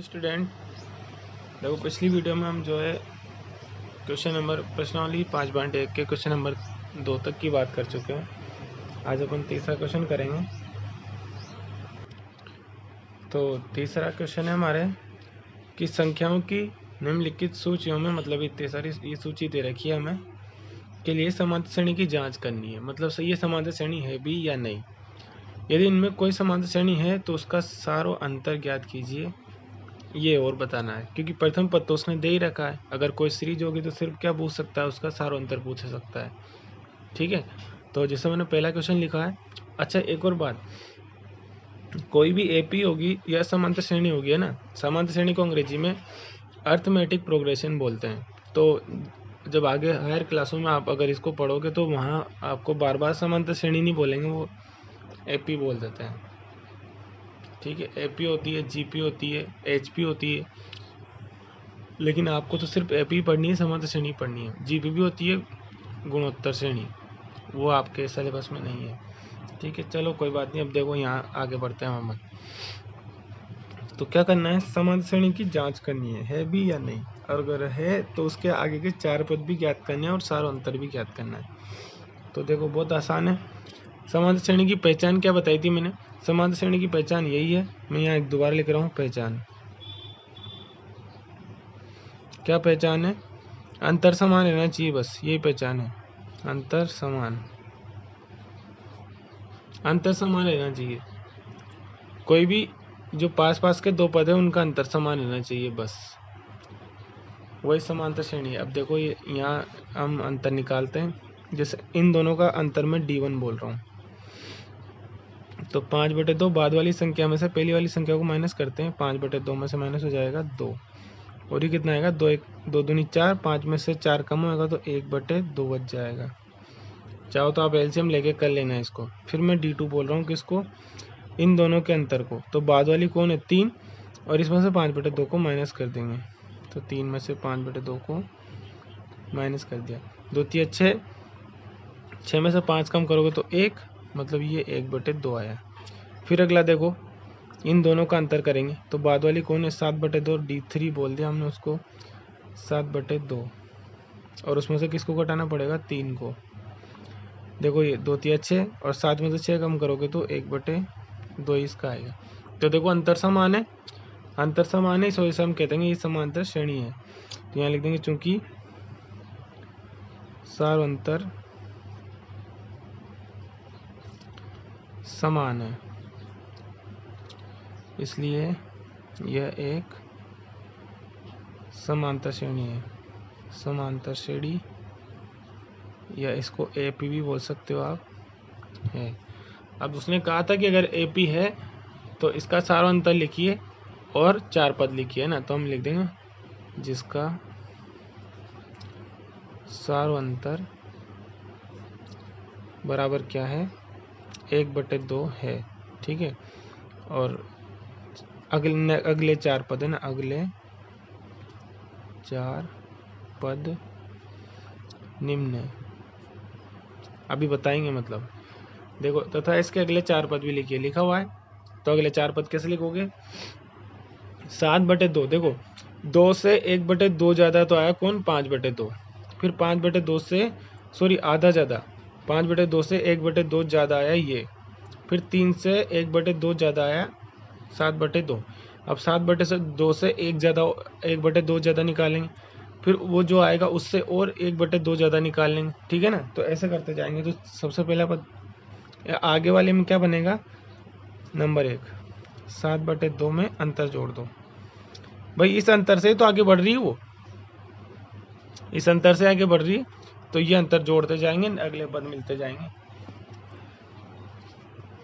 Student, देखो पिछली video में हम जो है क्वेश्चन नंबर प्रश्नावली 5.1 के क्वेश्चन नंबर 2 तक की बात कर चुके हैं। आज अपन तीसरा क्वेश्चन करेंगे। तो तीसरा क्वेश्चन है हमारे कि संख्याओं की निम्नलिखित सूचियों में, मतलब इतनी सारी ये सूची दे रखी है हमें, के लिए समांतर श्रेणी की जांच करनी है। मतलब ये समांतर श्रेणी है भी या नहीं। यदि इनमें कोई समांतर श्रेणी है तो उसका सारो अंतर ज्ञात कीजिए, ये और बताना है। क्योंकि प्रथम पद तो उसने दे ही रखा है। अगर कोई सीरीज होगी तो सिर्फ क्या पूछ सकता है, उसका सारो अंतर पूछ सकता है। ठीक है, तो जैसे मैंने पहला क्वेश्चन लिखा है। अच्छा, एक और बात, कोई भी एपी होगी या समांतर श्रेणी होगी, है ना। समांतर श्रेणी को अंग्रेजी में अर्थमेटिक प्रोग्रेशन बोलते हैं। तो जब आगे हायर क्लासों में आप अगर इसको पढ़ोगे तो वहाँ आपको बार बार समांतर श्रेणी नहीं बोलेंगे, वो एपी बोल देते हैं। ठीक है, एपी होती है, जीपी होती है, एचपी होती है, लेकिन आपको तो सिर्फ एपी पढ़नी है, समांतर श्रेणी पढ़नी है। जीपी भी होती है, गुणोत्तर श्रेणी, वो आपके सिलेबस में नहीं है। ठीक है, चलो कोई बात नहीं। अब देखो यहाँ आगे बढ़ते हैं हम। तो क्या करना है, समांतर श्रेणी की जांच करनी है भी या नहीं। और अगर है तो उसके आगे के चार पद भी ज्ञात करने हैं और सारो अंतर भी ज्ञात करना है। तो देखो बहुत आसान है। समांतर श्रेणी की पहचान क्या बताई थी मैंने। समांतर श्रेणी की पहचान यही है, मैं यहाँ एक दोबारा लिख रहा हूँ। पहचान क्या पहचान है, अंतर समान रहना चाहिए, बस यही पहचान है। अंतर समान रहना चाहिए। कोई भी जो पास पास के दो पद है उनका अंतर समान रहना चाहिए, बस वही समांतर श्रेणी है। अब देखो ये यहाँ हम अंतर निकालते हैं। जैसे इन दोनों का अंतर मैं D1 बोल रहा हूँ, तो 5/2 बाद वाली संख्या में से पहली वाली संख्या को माइनस करते हैं। 5/2 में से माइनस हो जाएगा 2, और ये कितना आएगा, 2 दूनी 4, 5 में से 4 कम होगा तो 1/2 बच जाएगा। चाहो तो आप एलसीएम लेके कर लेना इसको। फिर मैं D2 बोल रहा हूँ किसको, इन दोनों के अंतर को। तो बाद वाली कौन है, 3, और इसमें से 5/2 को माइनस कर देंगे। तो 3 में से 5/2 को माइनस कर दिया। 2 3 6, 6 में से 5 कम करोगे तो 1, मतलब ये 1/2 आया। फिर अगला देखो, इन दोनों का अंतर करेंगे। तो बाद वाली कौन है, 7/2, D3 बोल दिया हमने उसको, 7/2, और उसमें से किसको घटाना पड़ेगा, 3 को। देखो ये 2 3 6, और 7 में से 6 कम करोगे तो 1/2 इसका आएगा। तो देखो अंतर समान है, अंतर समान है, इस वजह से हम कहते हैं ये समांतर श्रेणी है। तो यहाँ लिख देंगे चूंकि सारो अंतर समान है, इसलिए यह एक समांतर श्रेणी है। समांतर श्रेणी, या इसको एपी भी बोल सकते हो आप, है। अब उसने कहा था कि अगर एपी है तो इसका सारो अंतर लिखिए और 4 पद लिखिए ना। तो हम लिख देंगे जिसका सारो अंतर बराबर क्या है, 1/2 है। ठीक है, और अगले 4 पद है ना, अगले 4 पद निम्न है। अभी बताएंगे, मतलब देखो, तथा इसके अगले 4 पद भी लिखिए, लिखा हुआ है। तो अगले 4 पद कैसे लिखोगे, 7/2, देखो 2 से 1/2 ज़्यादा तो आया कौन, 5/2। फिर 5/2 से, सॉरी आधा ज़्यादा, 5/2 से 1/2 ज़्यादा आया ये। फिर 3 से 1/2 ज़्यादा आया 7/2। अब 7/2 से 1/2 ज़्यादा निकालेंगे। फिर वो जो आएगा उससे और 1/2 ज़्यादा निकाल लेंगे। ठीक है ना, तो ऐसे करते जाएंगे। तो सबसे पहला पद आगे वाले में क्या बनेगा, नंबर 1, 7/2 में अंतर जोड़ दो। भाई इस अंतर से तो आगे बढ़ रही है, वो इस अंतर से आगे बढ़ रही है, तो ये अंतर जोड़ते जाएंगे, अगले पद मिलते जाएंगे।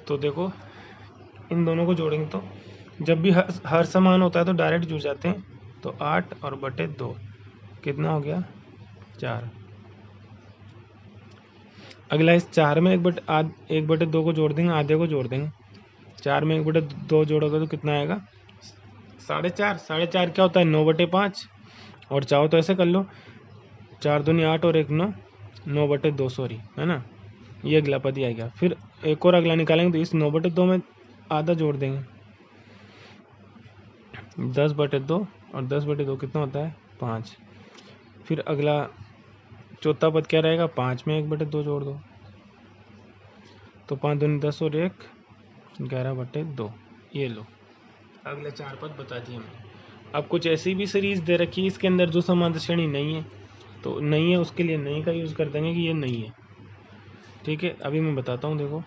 तो देखो इन दोनों को जोड़ेंगे तो जब भी हर समान होता है तो डायरेक्ट जुड़ जाते हैं। तो 8 और बटे 2 कितना हो गया, 4। अगला इस 4 में 1/2 को जोड़ देंगे, आधे को जोड़ देंगे। 4 में 1/2 जोड़ोगे तो कितना आएगा, 4.5। 4.5 क्या होता है, 9/5। और चाहो तो ऐसे कर लो, 4 दूनी 8 और 1 9, 9/2, सॉरी, है ना। ये अगला पद ही आएगा। फिर एक और अगला निकालेंगे, तो इस 9/2 में आधा जोड़ देंगे, 10/2 और 10/2 कितना होता है 5। फिर अगला चौथा पद क्या रहेगा 5 में 1/2 जोड़ दो तो 5 दूनी 10 और 1 11/2। ये लो अगले 4 पद बता दिए मैंने। अब कुछ ऐसी भी सीरीज दे रखी है इसके अंदर जो समांतर श्रेणी नहीं है, तो नहीं है उसके लिए नहीं का यूज़ कर देंगे कि ये नहीं है। ठीक है, अभी मैं बताता हूँ। देखो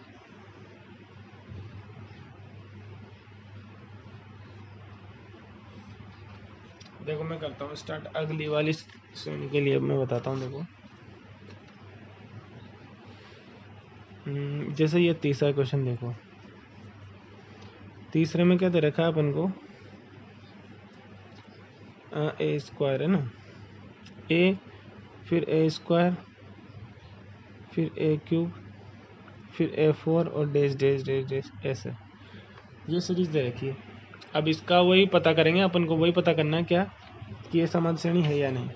मैं करता हूँ स्टार्ट अगली वाली श्रेणी के लिए। मैं बताता हूँ देखो, जैसे ये तीसरा क्वेश्चन देखो, तीसरे में क्या दे रखा है अपन को, ए स्क्वायर है ना, ए फिर ए स्क्वायर फिर ए क्यूब फिर A4 और डैश डैश डैश डैश ऐसे ये सीरीज दे रखी है। अब इसका वही पता करेंगे अपन को, वही पता करना है क्या कि ये समांतर श्रेणी है या नहीं।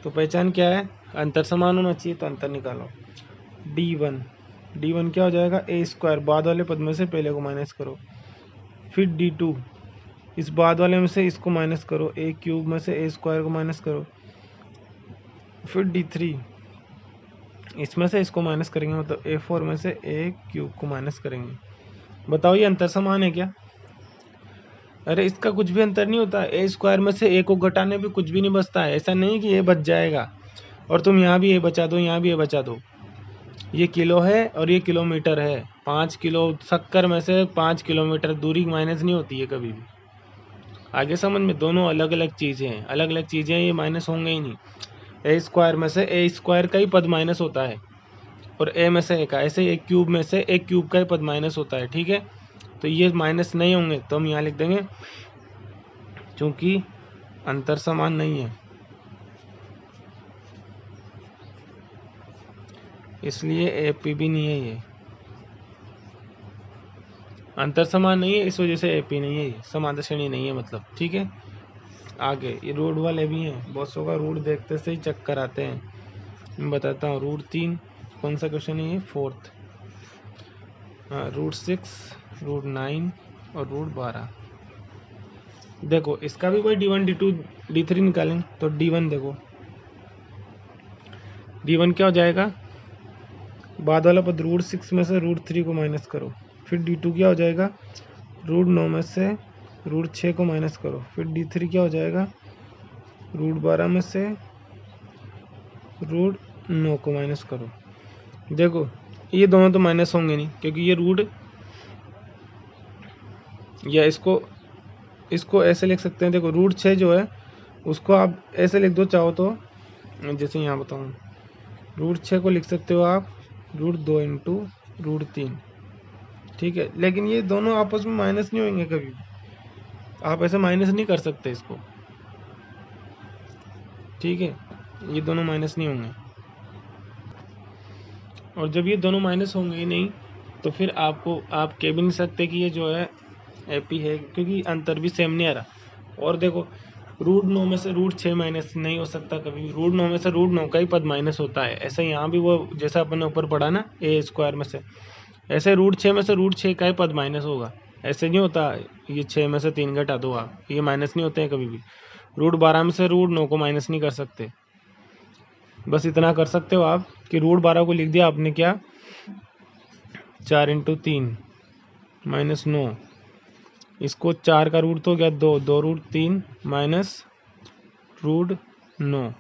तो पहचान क्या है, अंतर समान होना चाहिए, तो अंतर निकालो। D1 क्या हो जाएगा ए स्क्वायर, बाद वाले पद में से पहले को माइनस करो, फिर D2 इस बाद वाले में से इसको माइनस करो, ए क्यूब में से ए स्क्वायर को माइनस करो, फिर D3 इसमें से इसको माइनस करेंगे, मतलब A4 में से ए क्यूब को माइनस करेंगे। बताओ ये अंतर समान है क्या? अरे इसका कुछ भी अंतर नहीं होता। ए स्क्वायर में से ए को घटाने पे कुछ भी नहीं बचता है। ऐसा नहीं कि ए बच जाएगा और तुम यहाँ भी ए बचा दो, यहाँ भी ए बचा दो। ये किलो है और ये किलोमीटर है। 5 किलो शक्कर में से 5 किलोमीटर दूरी माइनस नहीं होती है कभी भी। आगे समझ में, दोनों अलग अलग चीज़ें हैं, अलग अलग चीज़ें हैं, ये माइनस होंगे ही नहीं। ए स्क्वायर में से ए स्क्वायर का ही पद माइनस होता है और ए में से ए का, ऐसे एक क्यूब में से एक क्यूब का ही पद माइनस होता है। ठीक है, तो ये माइनस नहीं होंगे, तो हम यहाँ लिख देंगे क्योंकि अंतर समान नहीं है, इसलिए एपी भी नहीं है। ये अंतर समान नहीं है, इस वजह से एपी नहीं है, ये समांतर श्रेणी नहीं है मतलब। ठीक है, आगे ये रूट वाले भी हैं, बहुत सौ का रूट देखते से ही चक्कर आते हैं। मैं बताता हूँ, रूट 3 कौन सा क्वेश्चन है ये, 4th। रूट 6 रूट 9 और रूट 12। देखो इसका भी कोई D1 D2 D3 निकालें तो D1 देखो, D1 क्या हो जाएगा, बाद वाला पद रूट 6 में से रूट 3 को माइनस करो, फिर D2 क्या हो जाएगा, रूट 9 में से रूट 6 को माइनस करो, फिर D3 क्या हो जाएगा, रूट 12 में से रूट 9 को माइनस करो। देखो ये दोनों तो माइनस होंगे नहीं, क्योंकि ये रूट, या इसको ऐसे लिख सकते हैं। देखो रूट 6 जो है उसको आप ऐसे लिख दो चाहो तो, जैसे यहाँ बताऊँ, रूट 6 को लिख सकते हो आप रूट 2 इंटू रूट 3। ठीक है, लेकिन ये दोनों आपस में माइनस नहीं होंगे कभी भी, आप ऐसे माइनस नहीं कर सकते इसको। ठीक है, ये दोनों माइनस नहीं होंगे, और जब ये दोनों माइनस होंगे ही नहीं तो फिर आप कह भी नहीं सकते कि ये जो है एपी है, क्योंकि अंतर भी सेम नहीं आ रहा। और देखो रूट 9 में से रूट 6 माइनस नहीं हो सकता कभी भी, रूट 9 में से रूट 9 का ही पद माइनस होता है। ऐसे यहाँ भी वो जैसा अपन ने ऊपर पढ़ा ना ए स्क्वायर में से, ऐसे रूट 6 में से रूट 6 का ही पद माइनस होगा। ऐसे नहीं होता ये 6 में से 3 घटा दो आप, ये माइनस नहीं होते हैं कभी भी। रूट 12 में से रूट 9 को माइनस नहीं कर सकते। बस इतना कर सकते हो आप कि रूट 12 को लिख दिया आपने क्या, 4 इंटू 3 माइनस 9, इसको 4 का रूट तो क्या 2 रूट 3 माइनस रूट 9,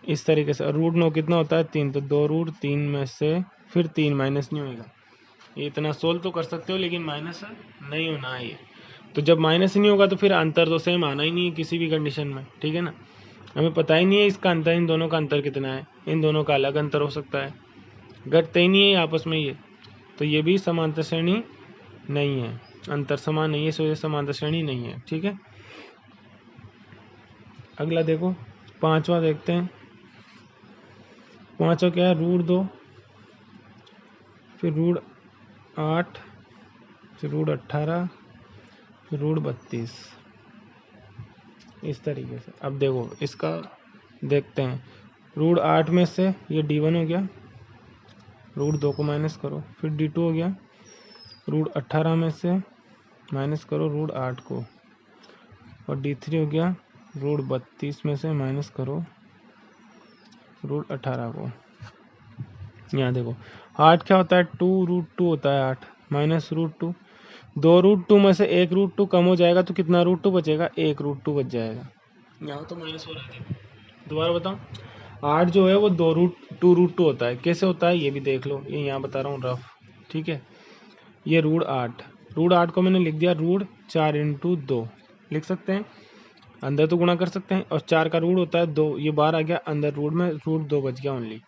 इस तरीके से। रूट 9 कितना होता है 3, तो 2 रूट 3 में से फिर 3 माइनस नहीं होएगा। ये इतना सोल्व तो कर सकते हो, लेकिन माइनस नहीं होना है ये। तो जब माइनस नहीं होगा तो फिर अंतर तो सेम आना ही नहीं है किसी भी कंडीशन में। ठीक है ना, हमें पता ही नहीं है इसका अंतर, इन दोनों का अंतर कितना है, इन दोनों का अलग अंतर हो सकता है, घटते ही नहीं है आपस में ये। तो ये भी समांतर श्रेणी नहीं है, अंतर समान नहीं है, इस वजह से समांतर श्रेणी नहीं है। ठीक है, अगला देखो 5वां देखते हैं। 5वां क्या है, रूट 2 फिर रूट 8 फिर रूट 18 फिर रूट 32, इस तरीके से। अब देखो इसका देखते हैं, रूट 8 में से ये D1 हो गया, रूट 2 को माइनस करो, फिर D2 हो गया, रूट 18 में से माइनस करो रूट 8 को, और d3 हो गया √32 में से माइनस करो √18 को। यहाँ देखो 8 क्या होता है 2√2 होता है 8 माइनस √2, 2√2 में से 1√2 कम हो जाएगा तो कितना √2 बचेगा 1√2 बच जाएगा। यहाँ तो माइनस हो रहा है, दोबारा बताओ 8 जो है वो 2√2 होता है। कैसे होता है ये भी देख लो, ये यहाँ बता रहा हूँ रफ, ठीक है। ये √8 को मैंने लिख दिया √4 × 2 लिख सकते हैं, अंदर तो गुणा कर सकते हैं, और 4 का रूट होता है 2, ये बाहर आ गया अंदर रूट में √2 बच गया ओनली।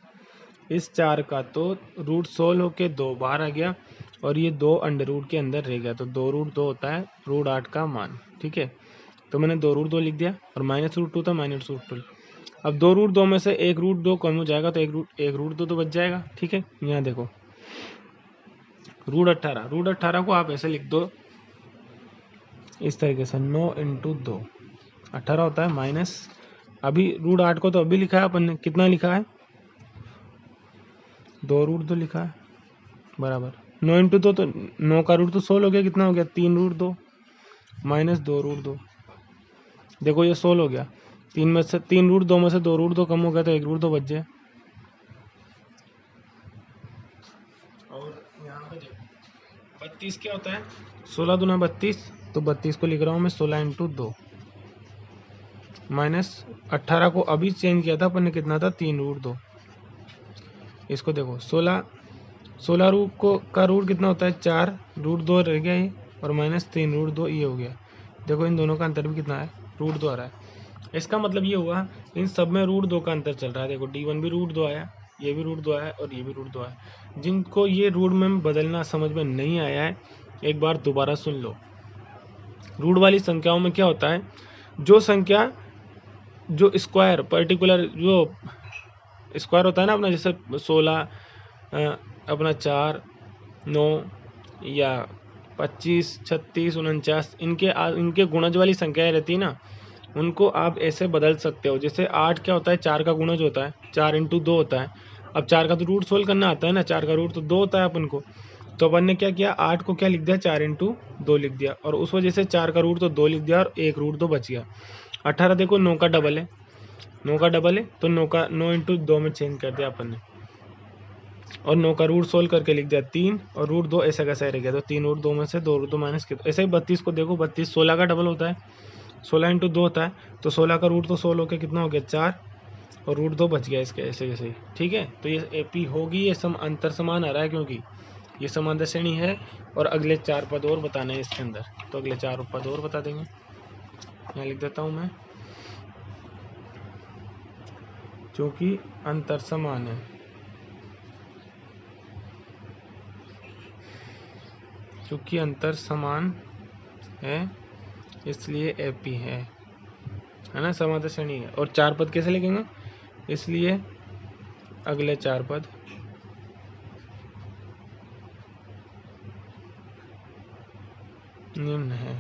इस 4 का तो रूट 16 होके 2 बाहर आ गया और ये 2 अंडर रूट के अंदर रह गया, तो 2√2 होता है √8 का मान, ठीक है। तो मैंने 2√2 लिख दिया और माइनस √2 था माइनस √2। अब 2√2 में से 1√2 कम हो जाएगा तो 1√2 तो बच जाएगा, ठीक है। यहाँ देखो √18 को आप ऐसे लिख दो इस तरीके से 9 × 2 18 होता है माइनस, अभी √8 को तो अभी लिखा है अपन ने, कितना लिखा है 2√2 लिखा है बराबर 9 × 2, तो 9 का रूट तो 16 हो गया, कितना हो गया 3√2 माइनस 2√2। देखो ये 16 हो गया, 3√2 में से 2√2 कम हो गया तो 1√2 बच जाए। और यहाँ पे देखो 32 क्या होता है 16 दूना 32, तो 32 को लिख रहा हूँ मैं 16 × 2 माइनस 18 को अभी चेंज किया था अपन ने, कितना था 3√2। इसको देखो 16 रूट को का रूट कितना होता है 4√2 रह गया ये, और माइनस 3√2 ये हो गया। देखो इन दोनों का अंतर भी कितना है √2 आ रहा है। इसका मतलब ये हुआ इन सब में √2 का अंतर चल रहा है। देखो d1 भी √2 आया, ये भी √2 आया और ये भी √2 आया। जिनको ये रूट में बदलना समझ में नहीं आया है एक बार दोबारा सुन लो। रूट वाली संख्याओं में क्या होता है, जो संख्या जो स्क्वायर पर्टिकुलर जो स्क्वायर होता है ना अपना, जैसे 16 अपना 4 9 या 25 36 49, इनके गुणज वाली संख्याएं रहती है ना, उनको आप ऐसे बदल सकते हो। जैसे 8 क्या होता है 4 का गुणज होता है, 4 × 2 होता है। अब 4 का तो रूट सोल्व करना आता है ना, 4 का रूट तो 2 होता है अपन को, तो अपन ने क्या किया 8 को क्या लिख दिया 4 × 2 लिख दिया, और उस वजह से 4 का रूट तो 2 लिख दिया और 1√2 बच गया। 18 देखो 9 का डबल है, 9 का डबल है तो 9 × 2 में चेंज कर दिया अपन ने, और 9 का रूट सोल्व करके लिख दिया 3 और √2 ऐसा कैसा रह गया, तो 3√2 में से 2√2 माइनस किया। ऐसे ही 32 को देखो 32 16 का डबल होता है, 16 × 2 होता है, तो 16 का रूट तो 16 होकर कितना हो गया 4 और √2 बच गया इसके ऐसे कैसे, ठीक है। तो ये एपी होगी, ये अंतर समान आ रहा है क्योंकि ये समांतर श्रेणी है, और अगले 4 पद और बताने हैं इसके अंदर, तो अगले 4 पद और बता देंगे। यहाँ लिख देता हूँ मैं, क्योंकि अंतर समान है, क्योंकि अंतर समान है इसलिए एपी है ना, समांतर श्रेणी है। और 4 पद कैसे लिखेंगे, इसलिए अगले 4 पद निम्न है।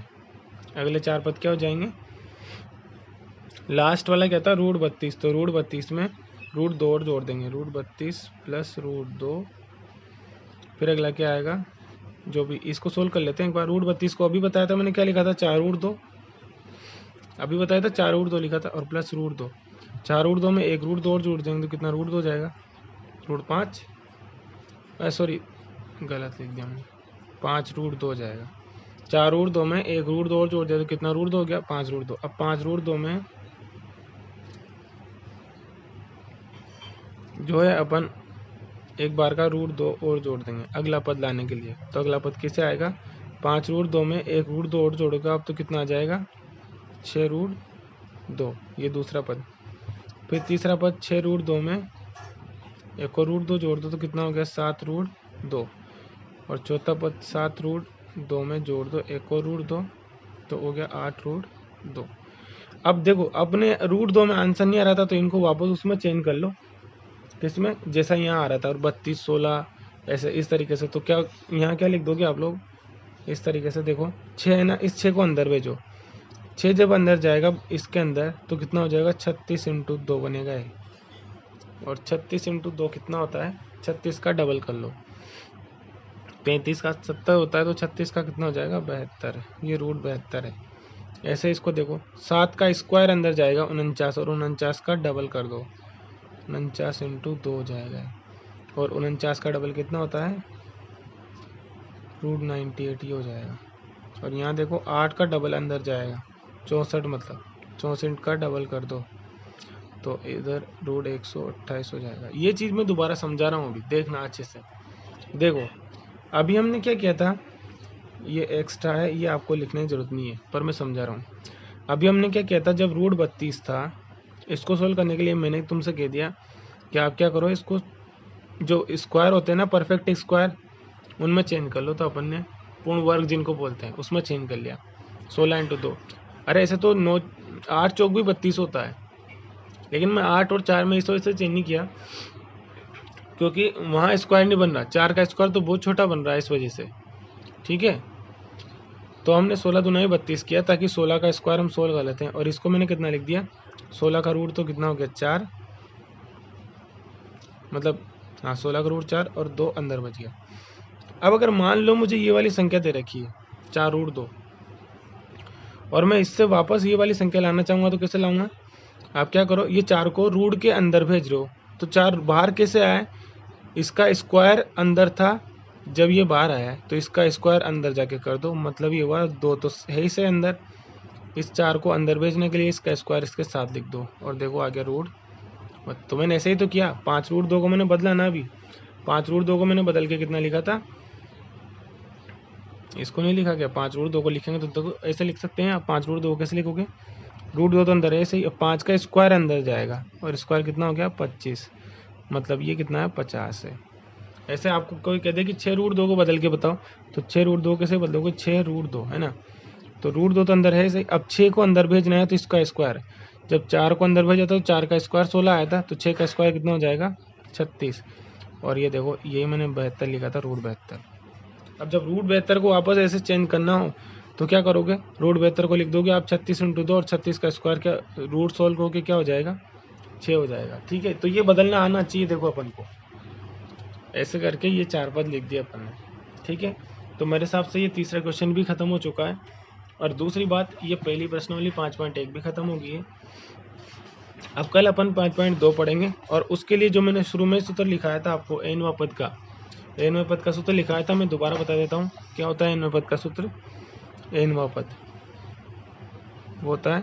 अगले 4 पद क्या हो जाएंगे, लास्ट वाला क्या था √32, तो √32 में √2 और जोड़ देंगे, √32 प्लस √2, फिर अगला क्या आएगा, जो भी इसको सोल्व कर लेते हैं एक बार। √32 को अभी बताया था मैंने, क्या लिखा था 4√2, अभी बताया था 4√2 लिखा था, और प्लस √2, 4√2 में 1√2 और जोड़ देंगे तो कितना √2 हो जाएगा, √5, सॉरी गलत लिख दिया मैंने, 5√2 हो जाएगा। 4√2 में 1√2 और जोड़ दिया तो कितना √2 हो गया 5√2। अब 5√2 में जो है अपन एक बार का √2 और जोड़ देंगे अगला पद लाने के लिए, तो अगला पद किसे आएगा 5√2 में 1√2 और जोड़ेगा अब तो कितना आ जाएगा 6√2, ये दूसरा पद। फिर तीसरा पद 6√2 में एक और √2 जोड़ दो तो कितना हो गया 7√2, और चौथा पद 7√2 में जोड़ दो एक और √2 तो हो गया 8√2। अब देखो अपने √2 में आंसर नहीं आ रहा था तो इनको वापस उसमें चेंज कर लो, किसमें जैसा यहाँ आ रहा था, और 32 16 ऐसे इस तरीके से। तो क्या यहाँ क्या लिख दोगे आप लोग इस तरीके से, देखो 6 है ना, इस 6 को अंदर भेजो, 6 जब अंदर जाएगा इसके अंदर तो कितना हो जाएगा 36 × 2 बनेगा ये, और 36 × 2 कितना होता है 36 का डबल कर लो, 35 का 70 होता है तो 36 का कितना हो जाएगा 72, ये √72 है। ऐसे इसको देखो, 7 का स्क्वायर अंदर जाएगा 49, और 49 का डबल कर दो, 49 इंटू 2 हो जाएगा, और 49 का डबल कितना होता है, √98 ही हो जाएगा। और यहाँ देखो 8 का डबल अंदर जाएगा 64, मतलब 64 का डबल कर दो तो इधर √128 हो जाएगा। ये चीज़ मैं दोबारा समझा रहा हूँ, अभी देखना अच्छे से। देखो अभी हमने क्या किया था, ये एक्स्ट्रा है, ये आपको लिखने की जरूरत नहीं है, पर मैं समझा रहा हूँ। अभी हमने क्या किया था, जब √32 था, इसको सोल्व करने के लिए मैंने तुमसे कह दिया कि आप क्या करो, इसको जो स्क्वायर होते हैं ना, परफेक्ट स्क्वायर, उनमें चेंज कर लो। तो अपन ने पूर्ण वर्ग जिनको बोलते हैं उसमें चेंज कर लिया, 16 इंटू 2। अरे ऐसे तो 9 8 चौक भी 32 होता है, लेकिन मैं 8 और 4 में इस वजह से चेंज नहीं किया क्योंकि वहाँ स्क्वायर नहीं बन रहा, 4 का स्क्वायर तो बहुत छोटा बन रहा है इस वजह से। ठीक है, तो हमने 16 दूना 32 किया ताकि 16 का स्क्वायर हम सोल्व कर लेते हैं। और इसको मैंने कितना लिख दिया, 16 का रूट तो कितना हो गया 4, मतलब हाँ 16 का रूट 4 और 2 अंदर बच गया। अब अगर मान लो मुझे ये वाली संख्या दे रखी है 4√2, और मैं इससे वापस ये वाली संख्या लाना चाहूँगा तो कैसे लाऊंगा, आप क्या करो, ये 4 को रूट के अंदर भेज रहे हो, तो 4 बाहर कैसे आया, इसका स्क्वायर अंदर था, जब ये बाहर आया तो इसका स्क्वायर अंदर जाके कर दो, मतलब ये हुआ 2 तो है ही से अंदर। इस 4 को अंदर भेजने के लिए इसका स्क्वायर इसके साथ लिख दो, और देखो आ गया रूट। तो मैंने ऐसे ही तो किया, 5√2 को मैंने बदला ना, अभी 5√2 को मैंने बदल के कितना लिखा था, इसको नहीं लिखा गया, 5√2 को लिखेंगे तो ऐसे लिख सकते हैं आप। 5√2 को कैसे लिखोगे, √2 तो अंदर है ऐसे ही, 5 का स्क्वायर अंदर जाएगा, और स्क्वायर कितना हो गया 25, मतलब ये कितना है 50 है। ऐसे आपको कोई कह दे कि 6√2 को बदल के बताओ, तो 6√2 कैसे बदलोगे, 6√2 है ना, तो √2 तो अंदर है सही। अब 6 को अंदर भेजना है तो इसका स्क्वायर, जब 4 को अंदर भेजा तो 4 का स्क्वायर 16 आया था, तो 6 का स्क्वायर कितना हो जाएगा 36। और ये देखो यही मैंने 72 लिखा था, √72। अब जब √72 को वापस ऐसे चेंज करना हो तो क्या करोगे, √72 को लिख दोगे आप 36 इंटू 2, और 36 का स्क्वायर क्या रूट सोल्व होके क्या हो जाएगा 6 हो जाएगा। ठीक है, तो ये बदलना आना चाहिए, देखो अपन को ऐसे करके ये 4 पद लिख दिया अपन ने। ठीक है, तो मेरे हिसाब से ये तीसरा क्वेश्चन भी खत्म हो चुका है। और दूसरी बात, ये पहली प्रश्नावली 5.1 भी खत्म हो गई है। अब कल अपन 5.2 पढ़ेंगे, और उसके लिए जो मैंने शुरू में सूत्र लिखाया था आपको nवें पद का, nवें पद का सूत्र लिखाया था, मैं दोबारा बता देता हूँ क्या होता है nवें पद का सूत्र। nवां पद वो होता है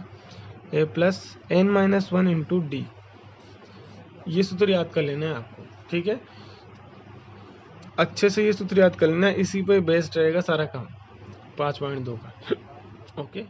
a+n-1 इंटू डी। ये सूत्र याद कर लेना है आपको, ठीक है, अच्छे से ये सूत्र याद कर लेना है, इसी पे बेस्ड रहेगा सारा काम 5.2 का। ओके।